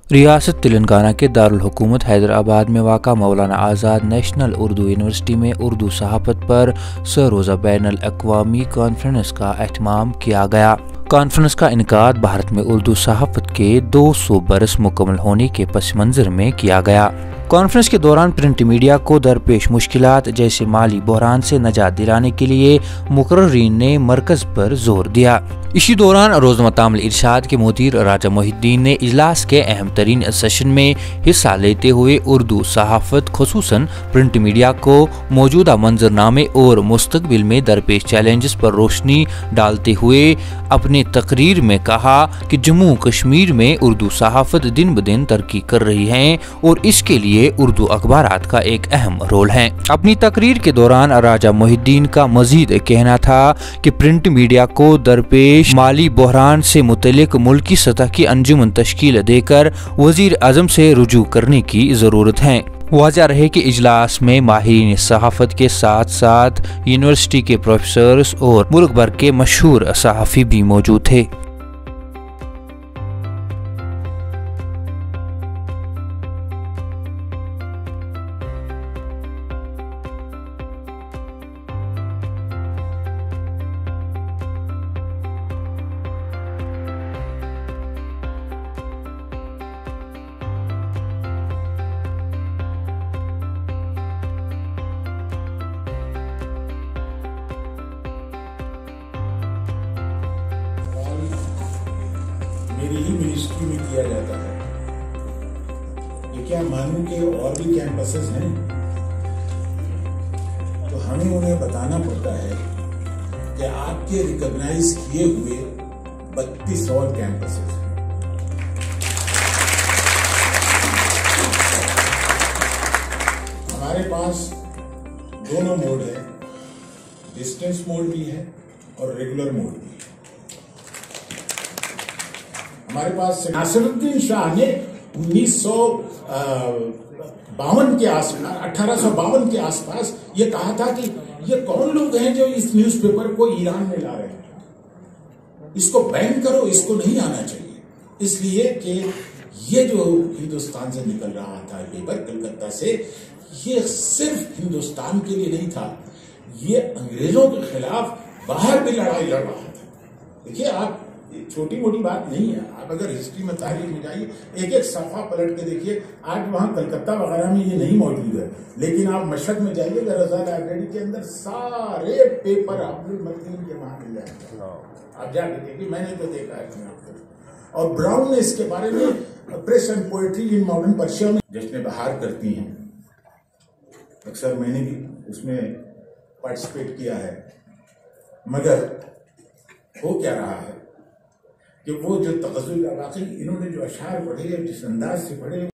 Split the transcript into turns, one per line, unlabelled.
रियासत तेलंगाना के दारुल हुकूमत हैदराबाद में वाक़ा मौलाना आज़ाद नेशनल उर्दू यूनिवर्सिटी में उर्दू सहाफ़त पर सरोज़ा बैनुल अक़वामी कॉन्फ्रेंस का एहतमाम किया गया। कॉन्फ्रेंस का इनेकाद भारत में उर्दू सहाफ़त के 200 बरस मुकम्मल होने के पस मंज़र में किया गया। कॉन्फ्रेंस के दौरान प्रिंट मीडिया को दरपेश मुश्किलात जैसे माली बहरान से निजात दिलाने के लिए मुकर्रीन ने मरकज़ पर जोर दिया। इसी दौरान रोज़मतामल इरशाद के मुदीर राजा मोहिद्दीन ने इजलास के अहम तरीन सेशन में हिस्सा लेते हुए उर्दू सहाफ़त खुसूसन प्रिंट मीडिया को मौजूदा मंजरनामे और मुस्तकबिल में दरपेश चैलेंजेस पर रोशनी डालते हुए अपने तकरीर में कहा कि जम्मू कश्मीर में उर्दू सहाफ़त दिन ब दिन तरक्की कर रही है और इसके लिए उर्दू अखबारात का एक अहम रोल है। अपनी तकरीर के दौरान राजा मोहिद्दीन का मजीद कहना था कि प्रिंट मीडिया को दरपेश माली बहरान से मुतल्लिक मुल्की सतह की अंजुमन तश्कील देकर वजीर आज़म से रुजू करने की जरूरत है। वाज़ह रहे कि इजलास में माहिरीन सहाफ़त के साथ साथ यूनिवर्सिटी के प्रोफेसर्स और मुल्क भर के मशहूर सहाफ़ी भी मौजूद थे।
मेरी ही मिनिस्ट्री में किया जाता है। ये क्या मानूं कि और भी कैंपसेस हैं, तो हमें उन्हें बताना पड़ता है कि आपके रिकॉग्नाइज किए हुए 32 और कैंपसेस हैं। हमारे पास दोनों मोड है, डिस्टेंस मोड भी है और रेगुलर मोड भी है। हमारे पास नासिरुद्दीन शाह ने 1852 के आसपास ये कहा था कि ये कौन लोग हैं जो इस न्यूज़पेपर को ईरान में ला रहे हैं, इसको बैन करो, इसको नहीं आना चाहिए। इसलिए कि ये जो हिंदुस्तान से निकल रहा था पेपर कलकत्ता से, ये सिर्फ हिंदुस्तान के लिए नहीं था, ये अंग्रेजों के खिलाफ बाहर भी लड़ाई लड़ रहा था। देखिए, आप छोटी मोटी बात नहीं है। आप अगर हिस्ट्री में, तारीख में जाइए, एक एक सफा पलट के देखिए। आज वहां कलकत्ता वगैरह में ये नहीं मौजूद है, लेकिन आप मशहद में जाइए, रजा लाइब्रेरी के अंदर सारे पेपर अब्दुल मतीन के वहां मिल जाएंगे। आप जाके देखिए, मैंने तो देखा है। और ब्राउन ने इसके बारे में press and poetry in modern Persia में जश्न बहार करती हैं, अक्सर मैंने भी उसमें पार्टिसिपेट किया है। मगर हो क्या रहा है कि वो जो तगज़ुल वाकई इन्होंने जो अशार पढ़े, जिस अंदाज से पढ़े,